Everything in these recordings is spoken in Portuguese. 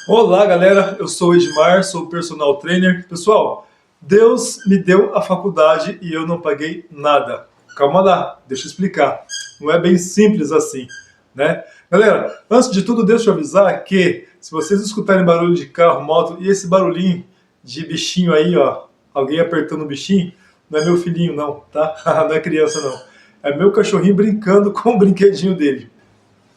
Olá, galera. Eu sou o Edmar, sou personal trainer. Pessoal, Deus me deu a faculdade e eu não paguei nada. Calma lá, deixa eu explicar. Não é bem simples assim, né? Galera, antes de tudo, deixa eu avisar que se vocês escutarem barulho de carro, moto e esse barulhinho de bichinho aí, ó, alguém apertando o bichinho, não é meu filhinho não, tá? Não é criança não. É meu cachorrinho brincando com o brinquedinho dele.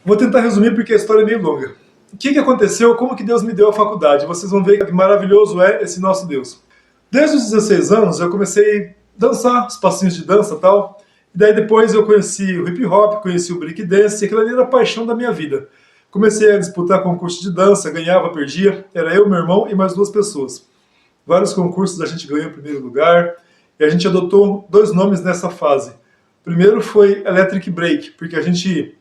Vou tentar resumir porque a história é meio longa. O que aconteceu? Como que Deus me deu a faculdade? Vocês vão ver que maravilhoso é esse nosso Deus. Desde os 16 anos eu comecei a dançar, os passinhos de dança e tal. E daí depois eu conheci o hip hop, conheci o break dance, e aquilo ali era a paixão da minha vida. Comecei a disputar concurso de dança, ganhava, perdia. Era eu, meu irmão e mais duas pessoas. Vários concursos a gente ganhou em primeiro lugar. E a gente adotou dois nomes nessa fase. O primeiro foi Electric Break, porque a gente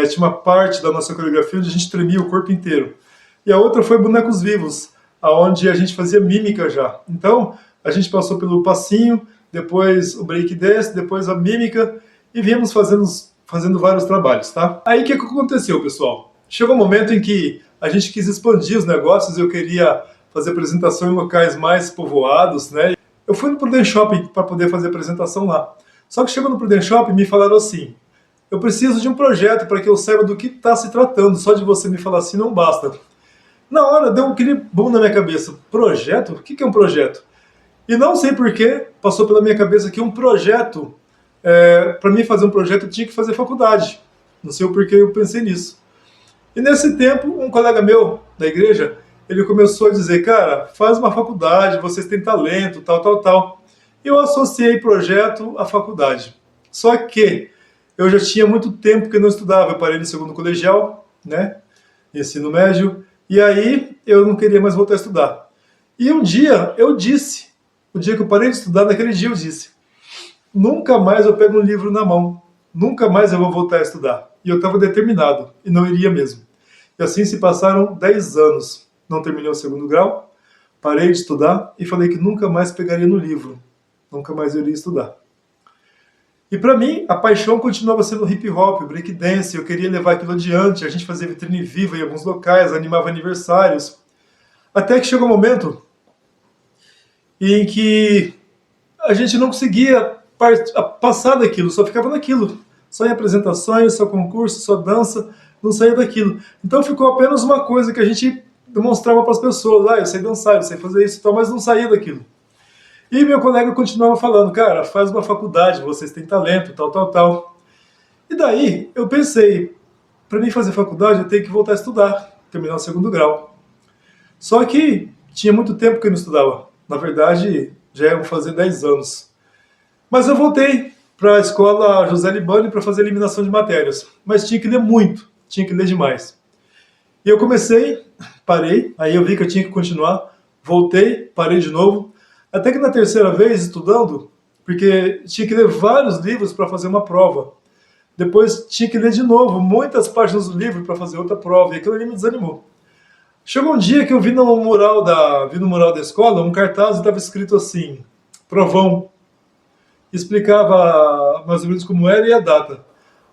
tinha uma parte da nossa coreografia onde a gente tremia o corpo inteiro. E a outra foi Bonecos Vivos, aonde a gente fazia mímica já. Então, a gente passou pelo passinho, depois o break dance, depois a mímica, e viemos fazendo vários trabalhos, tá? Aí o que aconteceu, pessoal? Chegou um momento em que a gente quis expandir os negócios, eu queria fazer apresentação em locais mais povoados, né? Eu fui no Prudent Shopping para poder fazer apresentação lá. Só que chegou no Prudent Shopping e me falaram assim: eu preciso de um projeto para que eu saiba do que está se tratando. Só de você me falar assim não basta. Na hora deu aquele boom na minha cabeça. Projeto? O que é um projeto? E não sei porquê, passou pela minha cabeça que um projeto, para mim fazer um projeto, eu tinha que fazer faculdade. Não sei o porquê eu pensei nisso. E nesse tempo, um colega meu da igreja, ele começou a dizer: cara, faz uma faculdade, vocês têm talento, tal, tal, tal. E eu associei projeto à faculdade. Só que eu já tinha muito tempo que não estudava, eu parei no segundo colegial, né, ensino médio, e aí eu não queria mais voltar a estudar. E um dia eu disse, o dia que eu parei de estudar, naquele dia eu disse: nunca mais eu pego um livro na mão, nunca mais eu vou voltar a estudar. E eu estava determinado, e não iria mesmo. E assim se passaram 10 anos. Não terminei o segundo grau, parei de estudar e falei que nunca mais pegaria no livro, nunca mais iria estudar. E para mim, a paixão continuava sendo hip hop, break dance, eu queria levar aquilo adiante, a gente fazia vitrine viva em alguns locais, animava aniversários. Até que chegou um momento em que a gente não conseguia passar daquilo, só ficava naquilo. Só em apresentações, só concurso, só dança, não saía daquilo. Então ficou apenas uma coisa que a gente demonstrava para as pessoas: eu sei dançar, eu sei fazer isso e tal, mas não saía daquilo. E meu colega continuava falando: cara, faz uma faculdade, vocês têm talento, tal, tal, tal. E daí eu pensei: para mim fazer faculdade eu tenho que voltar a estudar, terminar o segundo grau. Só que tinha muito tempo que eu não estudava. Na verdade, já iam fazer 10 anos. Mas eu voltei para a escola José Libani para fazer eliminação de matérias. Mas tinha que ler muito, tinha que ler demais. E eu comecei, parei, aí eu vi que eu tinha que continuar, voltei, parei de novo. Até que na terceira vez, estudando, porque tinha que ler vários livros para fazer uma prova. Depois tinha que ler de novo muitas páginas do livro para fazer outra prova, e aquilo ali me desanimou. Chegou um dia que eu vi no mural da escola um cartaz e estava escrito assim: provão. Explicava mais ou menos como era e a data.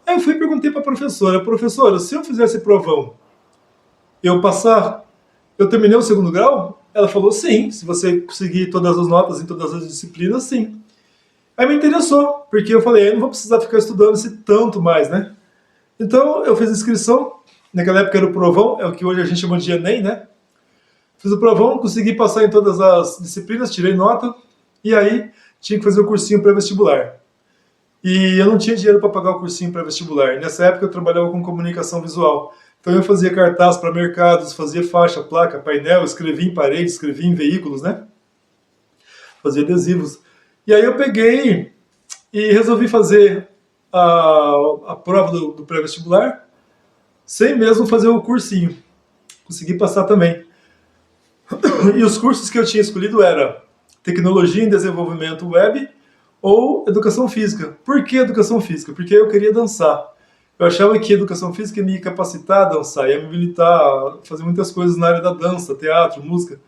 Aí eu fui e perguntei para a professora: professora, se eu fizesse provão, eu passar, eu terminei o segundo grau? Ela falou: sim, se você conseguir todas as notas em todas as disciplinas, sim. Aí me interessou, porque eu falei: eu não vou precisar ficar estudando esse tanto mais, né? Então eu fiz a inscrição, naquela época era o provão, é o que hoje a gente chama de Enem, né? Fiz o provão, consegui passar em todas as disciplinas, tirei nota, e aí tinha que fazer o cursinho pré-vestibular. E eu não tinha dinheiro para pagar o cursinho pré-vestibular. Nessa época eu trabalhava com comunicação visual. Então eu fazia cartaz para mercados, fazia faixa, placa, painel, escrevia em paredes, escrevia em veículos, né? Fazia adesivos. E aí eu peguei e resolvi fazer a prova do pré-vestibular sem mesmo fazer o cursinho. Consegui passar também. E os cursos que eu tinha escolhido era Tecnologia em Desenvolvimento Web ou Educação Física. Por que Educação Física? Porque eu queria dançar. Eu achava que Educação Física ia me capacitar a dançar, ia me habilitar a fazer muitas coisas na área da dança, teatro, música.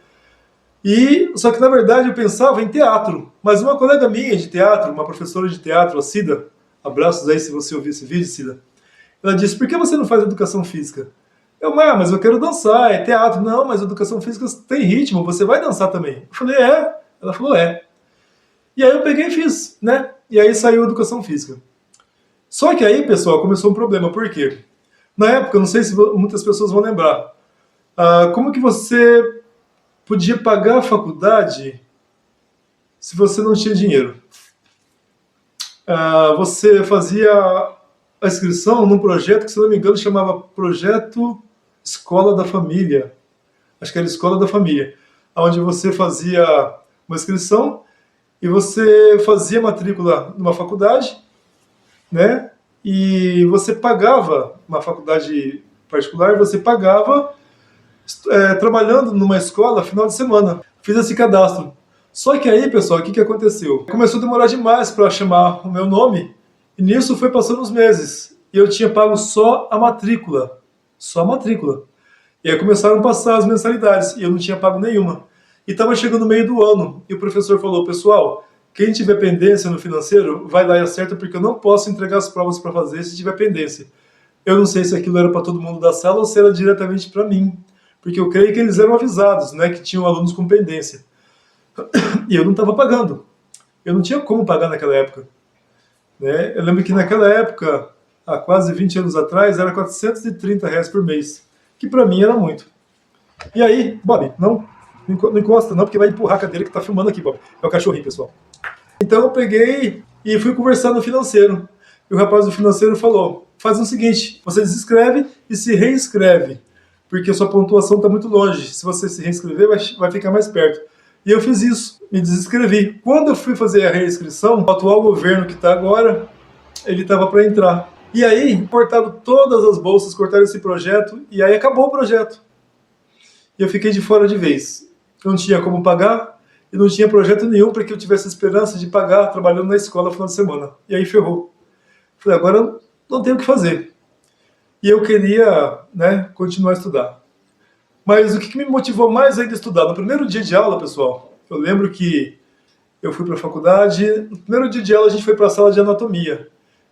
Só que na verdade eu pensava em teatro. Mas uma colega minha de teatro, uma professora de teatro, a Cida, abraços aí se você ouvir esse vídeo, Cida, ela disse: por que você não faz Educação Física? Mas eu quero dançar, é teatro. Não, mas educação física tem ritmo, você vai dançar também. Eu falei, é? Ela falou, é. E aí eu peguei e fiz, né? E aí saiu educação física. Só que aí, pessoal, começou um problema. Por quê? Na época, não sei se muitas pessoas vão lembrar, como que você podia pagar a faculdade se você não tinha dinheiro? Você fazia a inscrição num projeto que, se não me engano, chamava Projeto Escola da Família. Acho que era Escola da Família, onde você fazia uma inscrição e você fazia matrícula numa faculdade, né? E você pagava, uma faculdade particular, você pagava trabalhando numa escola final de semana. Fiz esse cadastro. Só que aí, pessoal, o que aconteceu? Começou a demorar demais para chamar o meu nome, e nisso foi passando os meses. E eu tinha pago só a matrícula. Só a matrícula. E aí começaram a passar as mensalidades, e eu não tinha pago nenhuma. E estava chegando no meio do ano, e o professor falou, pessoal, quem tiver pendência no financeiro, vai lá e acerta, porque eu não posso entregar as provas para fazer se tiver pendência. Eu não sei se aquilo era para todo mundo da sala ou se era diretamente para mim, porque eu creio que eles eram avisados, né, que tinham alunos com pendência. E eu não estava pagando. Eu não tinha como pagar naquela época. Né? Eu lembro que naquela época, há quase 20 anos atrás, era R$ 430 por mês, que para mim era muito. E aí, Bob, não encosta não, porque vai empurrar a cadeira que está filmando aqui, Bob. É o cachorrinho, pessoal. Então eu peguei e fui conversar no financeiro. E o rapaz do financeiro falou, faz o seguinte, você desinscreve e se reinscreve, porque a sua pontuação está muito longe. Se você se reinscrever, vai ficar mais perto. E eu fiz isso, me desinscrevi. Quando eu fui fazer a reinscrição, o atual governo que está agora, ele estava para entrar. E aí, cortaram todas as bolsas, cortaram esse projeto, e aí acabou o projeto. E eu fiquei de fora de vez. Eu não tinha como pagar, e não tinha projeto nenhum para que eu tivesse esperança de pagar trabalhando na escola no final de semana. E aí ferrou. Falei, agora não tenho o que fazer. E eu queria, né, continuar a estudar. Mas o que me motivou mais ainda a estudar? No primeiro dia de aula, pessoal, eu lembro que eu fui para a faculdade, no primeiro dia de aula a gente foi para a sala de anatomia.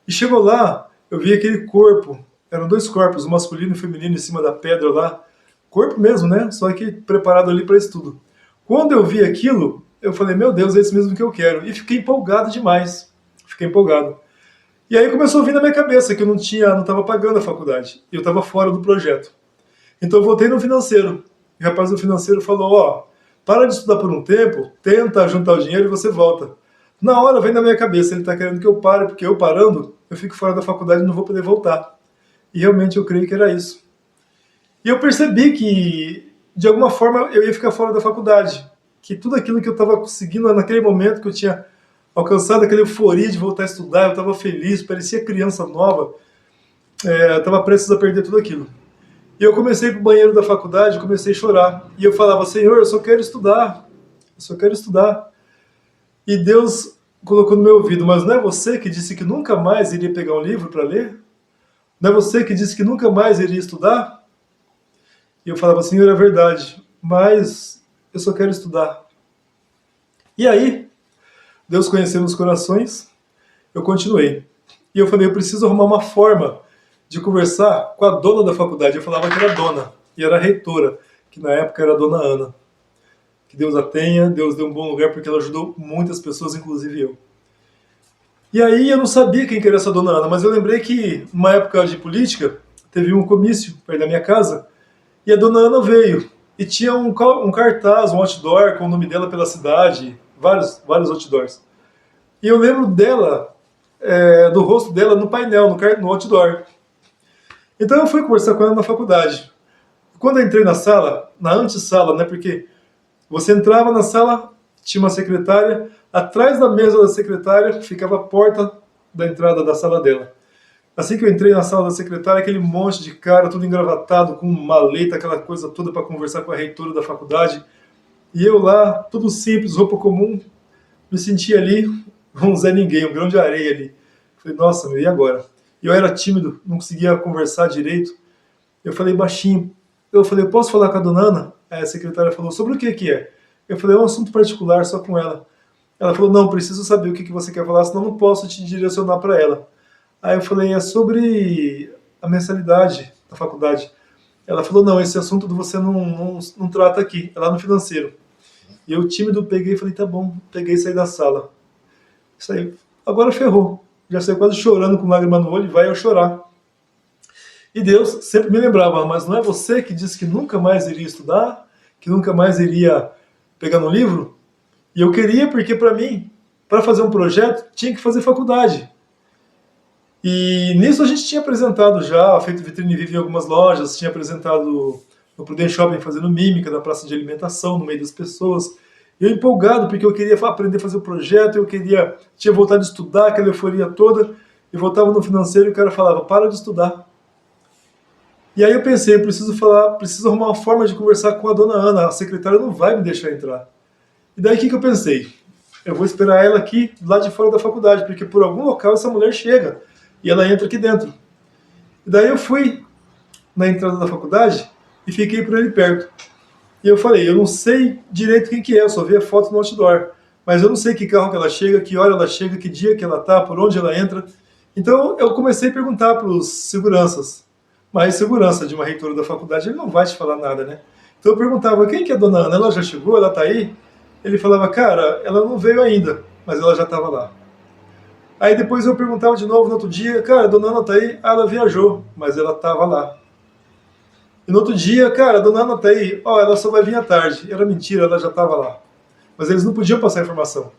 E chegou lá, eu vi aquele corpo, eram dois corpos, o masculino e o feminino em cima da pedra lá, corpo mesmo, né? Só que preparado ali para estudo. Quando eu vi aquilo, eu falei, meu Deus, é isso mesmo que eu quero. E fiquei empolgado demais, fiquei empolgado. E aí começou a vir na minha cabeça que eu não estava pagando a faculdade, eu estava fora do projeto. Então eu voltei no financeiro. E o rapaz do financeiro falou, ó, para de estudar por um tempo, tenta juntar o dinheiro e você volta. Na hora vem na minha cabeça, ele está querendo que eu pare, porque eu parando, eu fico fora da faculdade e não vou poder voltar. E realmente eu creio que era isso. E eu percebi que, de alguma forma, eu ia ficar fora da faculdade. Que tudo aquilo que eu estava conseguindo naquele momento que eu tinha alcançado aquela euforia de voltar a estudar, eu estava feliz, parecia criança nova, eu estava prestes a perder tudo aquilo. E eu comecei para o banheiro da faculdade, comecei a chorar. E eu falava, Senhor, eu só quero estudar. Eu só quero estudar. E Deus colocou no meu ouvido, mas não é você que disse que nunca mais iria pegar um livro para ler? Não é você que disse que nunca mais iria estudar? E eu falava, Senhor, é verdade, mas eu só quero estudar. E aí, Deus conhecendo os corações, eu continuei. E eu falei, eu preciso arrumar uma forma de conversar com a dona da faculdade. Eu falava que era dona, e era a reitora, que na época era a dona Ana. Que Deus a tenha, Deus deu um bom lugar, porque ela ajudou muitas pessoas, inclusive eu. E aí eu não sabia quem que era essa dona Ana, mas eu lembrei que, numa época de política, teve um comício perto da minha casa, e a dona Ana veio, e tinha um cartaz, um outdoor com o nome dela pela cidade, vários outdoors. E eu lembro dela, do rosto dela no painel, no outdoor. Então eu fui conversar com ela na faculdade. Quando eu entrei na sala, na antessala, né, porque você entrava na sala, tinha uma secretária, atrás da mesa da secretária ficava a porta da entrada da sala dela. Assim que eu entrei na sala da secretária, aquele monte de cara, tudo engravatado, com maleta, aquela coisa toda para conversar com a reitora da faculdade. E eu lá, tudo simples, roupa comum, me senti ali um Zé Ninguém, um grão de areia ali. Falei, nossa, meu, e agora? E eu era tímido, não conseguia conversar direito. Eu falei baixinho. Eu falei, posso falar com a dona Ana? Aí a secretária falou, sobre o que é? Eu falei, é um assunto particular, só com ela. Ela falou, não, preciso saber o que você quer falar, senão não posso te direcionar para ela. Aí eu falei, é sobre a mensalidade da faculdade. Ela falou, não, esse assunto você não trata aqui, é lá no financeiro. E eu, tímido, peguei e falei, tá bom, peguei e saí da sala. Isso aí, agora ferrou. Já saí quase chorando com lágrima no olho e vai eu chorar. E Deus sempre me lembrava, mas não é você que disse que nunca mais iria estudar, que nunca mais iria pegar no livro? E eu queria, porque para mim, para fazer um projeto, tinha que fazer faculdade. E nisso a gente tinha apresentado já, feito vitrine viva em algumas lojas, tinha apresentado no Prudent Shopping fazendo mímica na praça de alimentação, no meio das pessoas. E eu empolgado, porque eu queria aprender a fazer o projeto, tinha vontade de estudar, aquela euforia toda, e voltava no financeiro e o cara falava, para de estudar. E aí eu pensei, preciso arrumar uma forma de conversar com a dona Ana, a secretária não vai me deixar entrar. E daí o que eu pensei? Eu vou esperar ela aqui, lá de fora da faculdade, porque por algum local essa mulher chega e ela entra aqui dentro. E daí eu fui na entrada da faculdade e fiquei por ali perto. E eu falei, eu não sei direito quem que é, eu só vi a foto no outdoor, mas eu não sei que carro que ela chega, que hora ela chega, que dia que ela tá, por onde ela entra. Então eu comecei a perguntar para os seguranças. Mas segurança de uma reitora da faculdade, ele não vai te falar nada, né? Então eu perguntava, quem que é a dona Ana? Ela já chegou? Ela tá aí? Ele falava, cara, ela não veio ainda, mas ela já estava lá. Aí depois eu perguntava de novo no outro dia, cara, a dona Ana tá aí? Ah, ela viajou, mas ela estava lá. E no outro dia, cara, a dona Ana tá aí? Ó, ela só vai vir à tarde. Era mentira, ela já estava lá. Mas eles não podiam passar a informação.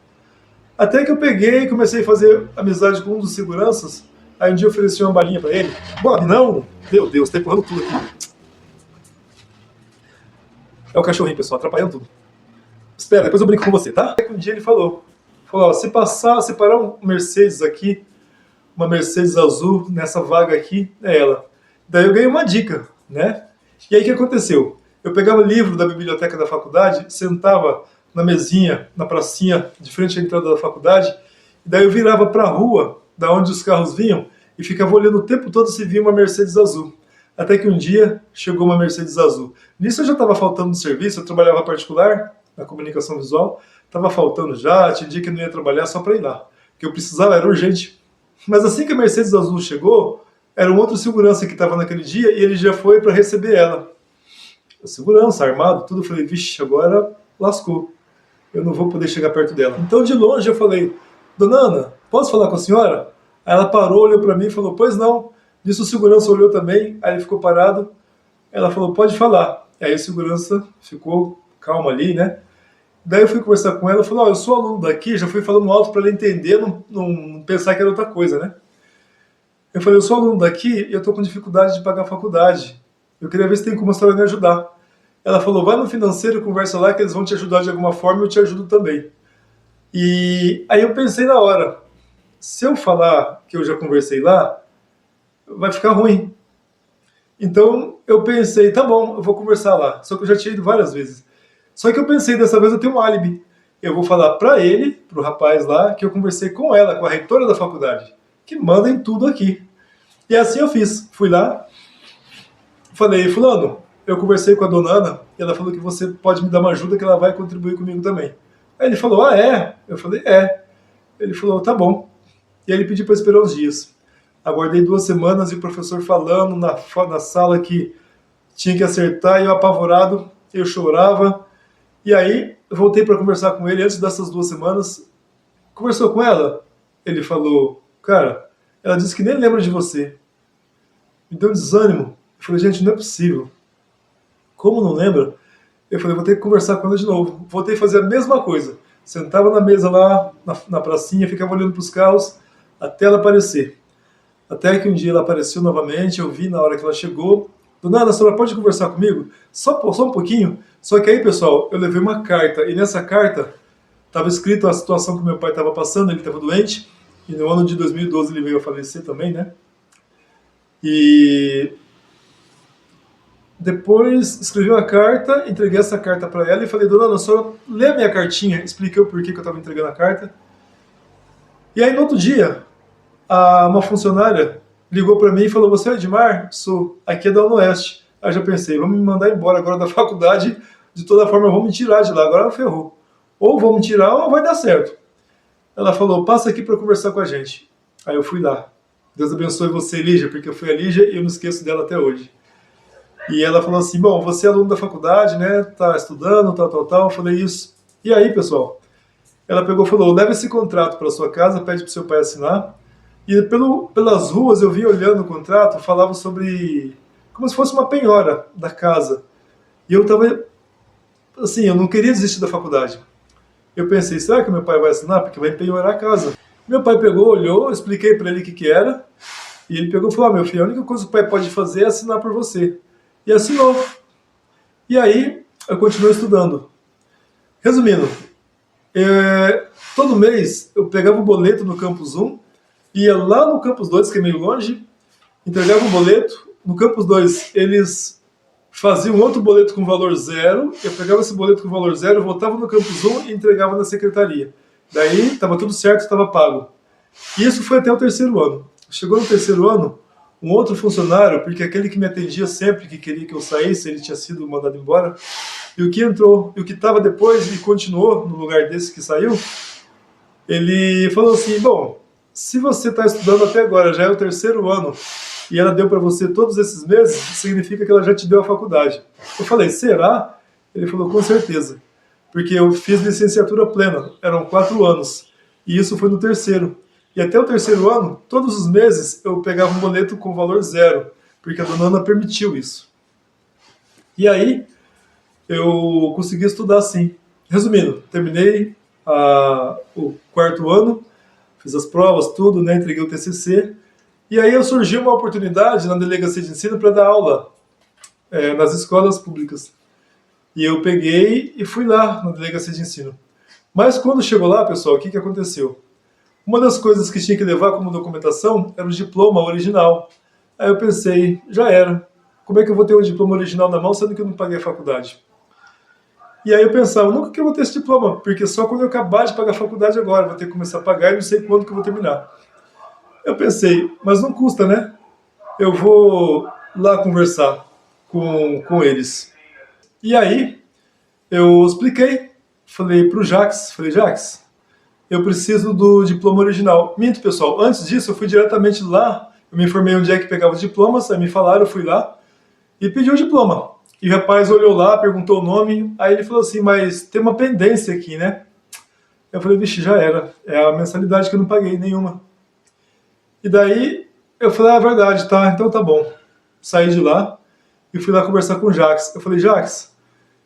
Até que eu peguei e comecei a fazer amizade com um dos seguranças. Aí um dia eu ofereci uma balinha pra ele. Bob, não! Meu Deus, tá empurrando tudo aqui. É o cachorrinho, pessoal, atrapalhando tudo. Espera, depois eu brinco com você, tá? Aí um dia ele falou, ó, se parar um Mercedes aqui, uma Mercedes azul nessa vaga aqui, é ela. Daí eu ganhei uma dica, né? E aí o que aconteceu? Eu pegava o livro da biblioteca da faculdade, sentava na mesinha, na pracinha, de frente à entrada da faculdade, e daí eu virava pra rua, da onde os carros vinham, e ficava olhando o tempo todo se via uma Mercedes azul. Até que um dia chegou uma Mercedes azul. Nisso eu já estava faltando no serviço, eu trabalhava particular, na comunicação visual, estava faltando já, tinha dia que eu não ia trabalhar só para ir lá, porque eu precisava, era urgente. Mas assim que a Mercedes azul chegou, era um outro segurança que estava naquele dia e ele já foi para receber ela. O segurança, armado, tudo, eu falei, vixe, agora lascou. Eu não vou poder chegar perto dela. Então de longe eu falei, dona Ana, posso falar com a senhora? Aí ela parou, olhou para mim e falou, pois não. Nisso o segurança olhou também, aí ele ficou parado. Ela falou, pode falar. Aí o segurança ficou calmo ali, né? Daí eu fui conversar com ela, falou, eu sou aluno daqui, já fui falando alto para ela entender, não pensar que era outra coisa, né? Eu falei, eu sou aluno daqui e eu tô com dificuldade de pagar a faculdade. Eu queria ver se tem como a senhora me ajudar. Ela falou, vai no financeiro, conversa lá que eles vão te ajudar de alguma forma e eu te ajudo também. E aí eu pensei na hora, se eu falar que eu já conversei lá, vai ficar ruim. Então eu pensei, tá bom, eu vou conversar lá. Só que eu já tinha ido várias vezes. Só que eu pensei, dessa vez eu tenho um álibi. Eu vou falar pra ele, pro rapaz lá, que eu conversei com ela, com a reitora da faculdade, que manda em tudo aqui. E assim eu fiz. Fui lá, falei, fulano, eu conversei com a dona Ana, e ela falou que você pode me dar uma ajuda, que ela vai contribuir comigo também. Aí ele falou, ah, é? Eu falei, é. Ele falou, tá bom. E aí ele pediu para esperar uns dias. Aguardei 2 semanas e o professor falando na sala que tinha que acertar, e eu apavorado, eu chorava. E aí, eu voltei para conversar com ele antes dessas 2 semanas. Conversou com ela? Ele falou, cara, ela disse que nem lembra de você. Me deu um desânimo. Eu falei, gente, não é possível. Como não lembra? Eu falei, vou ter que conversar com ela de novo. Voltei a fazer a mesma coisa. Sentava na mesa lá, na pracinha, ficava olhando para os carros, até ela aparecer. Até que um dia ela apareceu novamente, eu vi na hora que ela chegou. Do nada, a senhora pode conversar comigo? Só um pouquinho? Só que aí, pessoal, eu levei uma carta, e nessa carta estava escrito a situação que meu pai estava passando, ele estava doente, e no ano de 2012 ele veio a falecer também, né? E depois escrevi uma carta, entreguei essa carta para ela e falei, dona Ana, a senhora lê a minha cartinha, expliquei o porquê que eu estava entregando a carta. E aí no outro dia, uma funcionária ligou para mim e falou, você é Edmar? Sou, aqui é da Oeste. Aí já pensei, vamos me mandar embora agora da faculdade, de toda forma vão me tirar de lá, agora ferrou. Ou vão me tirar ou vai dar certo. Ela falou, passa aqui para conversar com a gente. Aí eu fui lá. Deus abençoe você, Lígia, porque foi a Lígia e eu não esqueço dela até hoje. E ela falou assim, bom, você é aluno da faculdade, né? Tá estudando, tal, tal, tal. Eu falei isso. E aí, pessoal? Ela pegou e falou, leva esse contrato para sua casa, pede para seu pai assinar. E pelas ruas eu vi olhando o contrato, falava sobre como se fosse uma penhora da casa. E eu tava, assim, eu não queria desistir da faculdade. Eu pensei, será que meu pai vai assinar? Porque vai penhorar a casa. Meu pai pegou, olhou, expliquei para ele o que, que era. E ele pegou e falou, meu filho, a única coisa que o pai pode fazer é assinar por você. E assinou. E aí, eu continuei estudando. Resumindo, todo mês eu pegava o boleto no Campus 1, ia lá no Campus 2, que é meio longe, entregava o boleto. No Campus 2, eles faziam outro boleto com valor zero. Eu pegava esse boleto com valor zero, voltava no Campus 1 e entregava na secretaria. Daí, estava tudo certo, estava pago. E isso foi até o terceiro ano. Chegou no terceiro ano, um outro funcionário, porque aquele que me atendia sempre, que queria que eu saísse, ele tinha sido mandado embora, e o que entrou, e o que estava depois e continuou no lugar desse que saiu, ele falou assim, bom, se você está estudando até agora, já é o terceiro ano, e ela deu para você todos esses meses, significa que ela já te deu a faculdade. Eu falei, será? Ele falou, com certeza, porque eu fiz licenciatura plena, eram 4 anos, e isso foi no terceiro. E até o terceiro ano, todos os meses, eu pegava um boleto com valor zero, porque a dona Ana permitiu isso. E aí, eu consegui estudar assim. Resumindo, terminei o quarto ano, fiz as provas, tudo, né, entreguei o TCC, e aí surgiu uma oportunidade na delegacia de ensino para dar aula nas escolas públicas. E eu peguei e fui lá na delegacia de ensino. Mas quando chegou lá, pessoal, o que, que aconteceu? Uma das coisas que tinha que levar como documentação era o diploma original. Aí eu pensei, já era. Como é que eu vou ter um diploma original na mão, sendo que eu não paguei a faculdade? E aí eu pensava, nunca que eu vou ter esse diploma, porque só quando eu acabar de pagar a faculdade agora, vou ter que começar a pagar e não sei quando que eu vou terminar. Eu pensei, mas não custa, né? Eu vou lá conversar com eles. E aí eu expliquei, falei pro Jax, Jax, eu preciso do diploma original. Minto, pessoal, antes disso eu fui diretamente lá, eu me informei onde é que pegava os diplomas, aí me falaram, eu fui lá e pedi o diploma. E o rapaz olhou lá, perguntou o nome, aí ele falou assim, mas tem uma pendência aqui, né? Eu falei, vixe, já era, é a mensalidade que eu não paguei, nenhuma. E daí eu falei, ah, verdade, tá, então tá bom. Saí de lá e fui lá conversar com o Jax. Eu falei, Jax,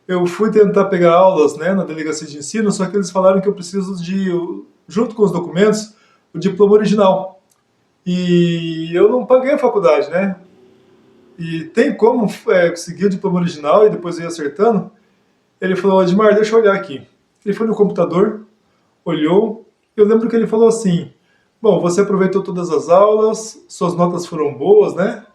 eu fui tentar pegar aulas, né, na delegacia de ensino, só que eles falaram que eu preciso de, junto com os documentos, o diploma original. E eu não paguei a faculdade, né? E tem como conseguir o diploma original e depois ir acertando? Ele falou, Edmar, deixa eu olhar aqui. Ele foi no computador, olhou, eu lembro que ele falou assim, bom, você aproveitou todas as aulas, suas notas foram boas, né?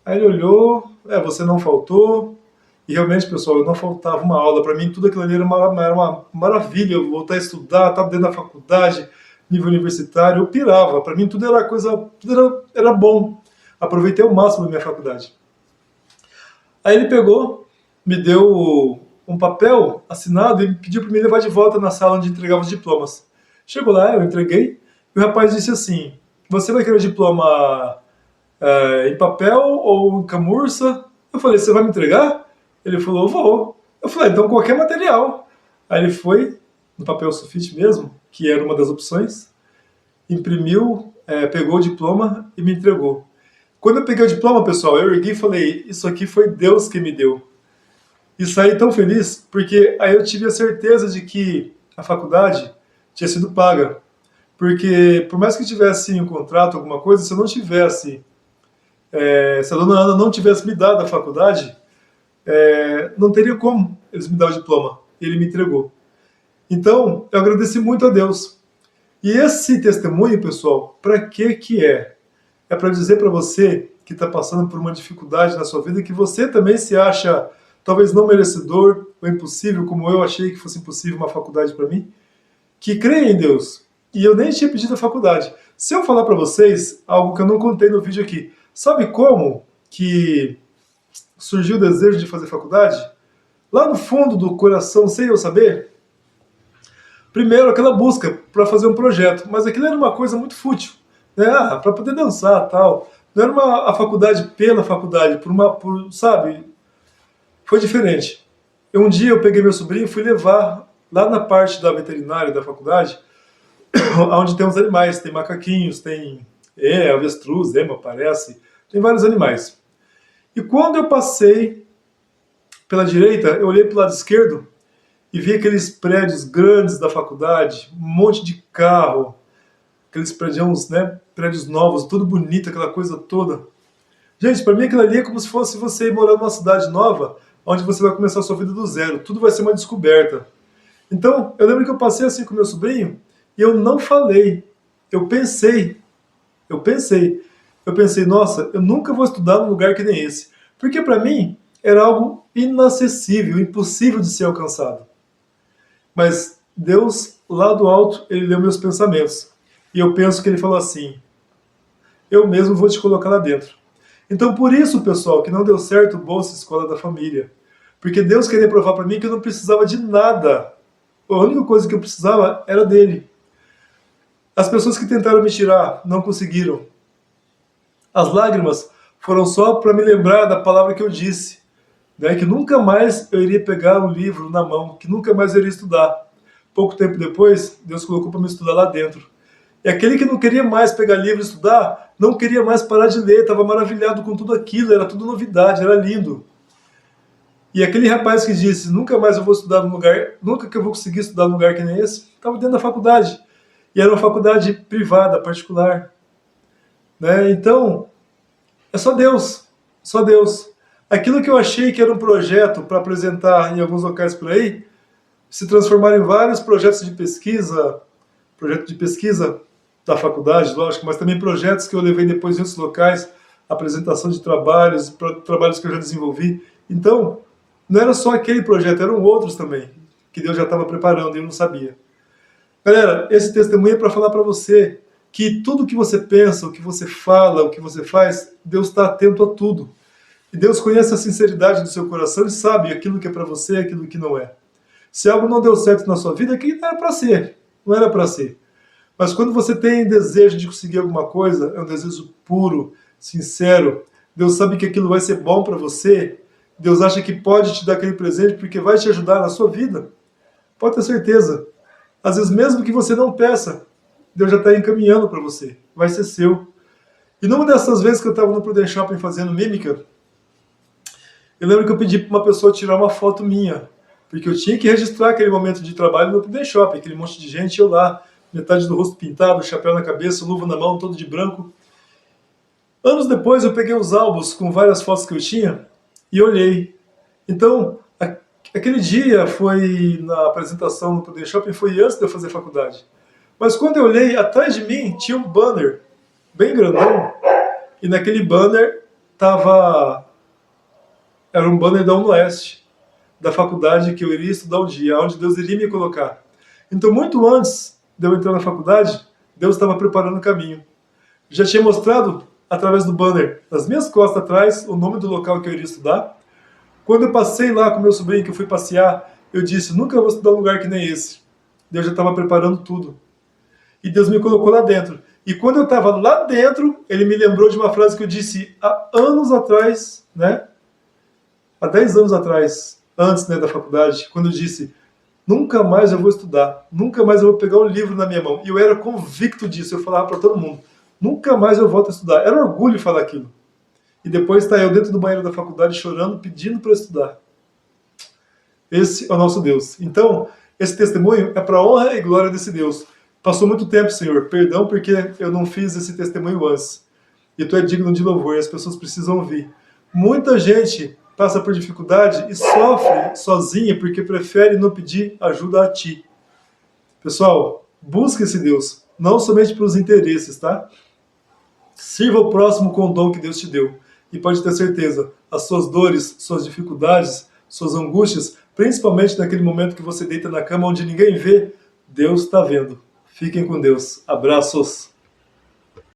Aí ele olhou, você não faltou. E realmente, pessoal, eu não faltava uma aula. Para mim, tudo aquilo ali era uma maravilha. Eu voltar a estudar, estava dentro da faculdade, nível universitário, eu pirava. Para mim, tudo era coisa, era bom. Aproveitei o máximo da minha faculdade. Aí ele pegou, me deu um papel assinado e pediu para me levar de volta na sala onde entregava os diplomas. Chegou lá, eu entreguei, e o rapaz disse assim, você vai querer o diploma em papel ou em camurça? Eu falei, você vai me entregar? Ele falou, vou. Eu falei, então qualquer material. Aí ele foi, no papel sulfite mesmo, que era uma das opções, imprimiu, pegou o diploma e me entregou. Quando eu peguei o diploma, pessoal, eu ergui e falei, isso aqui foi Deus que me deu. E saí tão feliz, porque aí eu tive a certeza de que a faculdade tinha sido paga. Porque por mais que tivesse um contrato, alguma coisa, se eu não tivesse, se a dona Ana não tivesse me dado a faculdade, não teria como eles me dar o diploma. Ele me entregou. Então, eu agradeci muito a Deus. E esse testemunho, pessoal, para que é? É para dizer para você que está passando por uma dificuldade na sua vida, que você também se acha talvez não merecedor ou impossível, como eu achei que fosse impossível uma faculdade para mim, que creia em Deus. E eu nem tinha pedido a faculdade. Se eu falar para vocês algo que eu não contei no vídeo aqui, sabe como que surgiu o desejo de fazer faculdade? Lá no fundo do coração, sem eu saber, primeiro aquela busca para fazer um projeto, mas aquilo era uma coisa muito fútil, né? Para poder dançar, tal, Não era a faculdade pela faculdade, sabe? Foi diferente. Um dia eu peguei meu sobrinho e fui levar lá na parte da veterinária da faculdade, onde tem os animais, tem macaquinhos, tem avestruz, ema, parece, tem vários animais. E quando eu passei pela direita, eu olhei para o lado esquerdo e vi aqueles prédios grandes da faculdade, um monte de carro, aqueles prédios, né, prédios novos, tudo bonito, aquela coisa toda. Gente, para mim aquilo ali é como se fosse você ir morar numa cidade nova, onde você vai começar a sua vida do zero, tudo vai ser uma descoberta. Então, eu lembro que eu passei assim com meu sobrinho e eu não falei, eu pensei, eu pensei, eu pensei, nossa, eu nunca vou estudar num lugar que nem esse. Porque para mim era algo inacessível, impossível de ser alcançado. Mas Deus, lá do alto, ele leu meus pensamentos. E eu penso que ele falou assim: eu mesmo vou te colocar lá dentro. Então, por isso, pessoal, que não deu certo o Bolsa Escola da Família. Porque Deus queria provar para mim que eu não precisava de nada. A única coisa que eu precisava era dele. As pessoas que tentaram me tirar não conseguiram. As lágrimas foram só para me lembrar da palavra que eu disse, né, que nunca mais eu iria pegar um livro na mão, que nunca mais eu iria estudar. Pouco tempo depois, Deus colocou para me estudar lá dentro. E aquele que não queria mais pegar livro e estudar, não queria mais parar de ler, estava maravilhado com tudo aquilo, era tudo novidade, era lindo. E aquele rapaz que disse, nunca mais eu vou estudar num lugar, nunca que eu vou conseguir estudar num lugar que nem esse, estava dentro da faculdade. E era uma faculdade privada, particular. Né? Então, é só Deus, só Deus. Aquilo que eu achei que era um projeto para apresentar em alguns locais por aí, se transformaram em vários projeto de pesquisa da faculdade, lógico, mas também projetos que eu levei depois em outros locais, apresentação de trabalhos, trabalhos que eu já desenvolvi. Então, não era só aquele projeto, eram outros também, que Deus já estava preparando e eu não sabia. Galera, esse testemunho é para falar para você que tudo que você pensa, o que você fala, o que você faz, Deus está atento a tudo. E Deus conhece a sinceridade do seu coração e sabe aquilo que é para você e aquilo que não é. Se algo não deu certo na sua vida, é que não era para ser. Não era para ser. Mas quando você tem desejo de conseguir alguma coisa, é um desejo puro, sincero, Deus sabe que aquilo vai ser bom para você, Deus acha que pode te dar aquele presente porque vai te ajudar na sua vida. Pode ter certeza. Às vezes, mesmo que você não peça, Deus já está encaminhando para você. Vai ser seu. E numa dessas vezes que eu estava no Prudent Shopping fazendo mímica, eu lembro que eu pedi para uma pessoa tirar uma foto minha, porque eu tinha que registrar aquele momento de trabalho no Prudent Shopping, aquele monte de gente, eu lá, metade do rosto pintado, chapéu na cabeça, luva na mão, todo de branco. Anos depois eu peguei os álbuns com várias fotos que eu tinha e olhei. Então, aquele dia foi na apresentação no Prudent Shopping, foi antes de eu fazer faculdade. Mas quando eu olhei, atrás de mim tinha um banner bem grandão, e naquele banner era um banner da UNOeste, da faculdade que eu iria estudar um dia, onde Deus iria me colocar. Então, muito antes de eu entrar na faculdade, Deus estava preparando o caminho. Já tinha mostrado, através do banner, nas minhas costas atrás, o nome do local que eu iria estudar. Quando eu passei lá com meu sobrinho, que eu fui passear, eu disse, nunca vou estudar um lugar que nem esse. Deus já estava preparando tudo. E Deus me colocou lá dentro. E quando eu estava lá dentro, ele me lembrou de uma frase que eu disse há anos atrás, né? Há 10 anos atrás, antes, né, da faculdade, quando eu disse, nunca mais eu vou estudar, nunca mais eu vou pegar um livro na minha mão. E eu era convicto disso, eu falava para todo mundo, nunca mais eu volto a estudar. Era um orgulho falar aquilo. E depois está eu dentro do banheiro da faculdade chorando, pedindo para estudar. Esse é o nosso Deus. Então, esse testemunho é para a honra e glória desse Deus. Passou muito tempo, Senhor, perdão porque eu não fiz esse testemunho antes. E Tu é digno de louvor e as pessoas precisam ouvir. Muita gente passa por dificuldade e sofre sozinha porque prefere não pedir ajuda a Ti. Pessoal, busque esse Deus, não somente pelos interesses, tá? Sirva o próximo com o dom que Deus te deu. E pode ter certeza, as suas dores, suas dificuldades, suas angústias, principalmente naquele momento que você deita na cama onde ninguém vê, Deus está vendo. Fiquem com Deus. Abraços.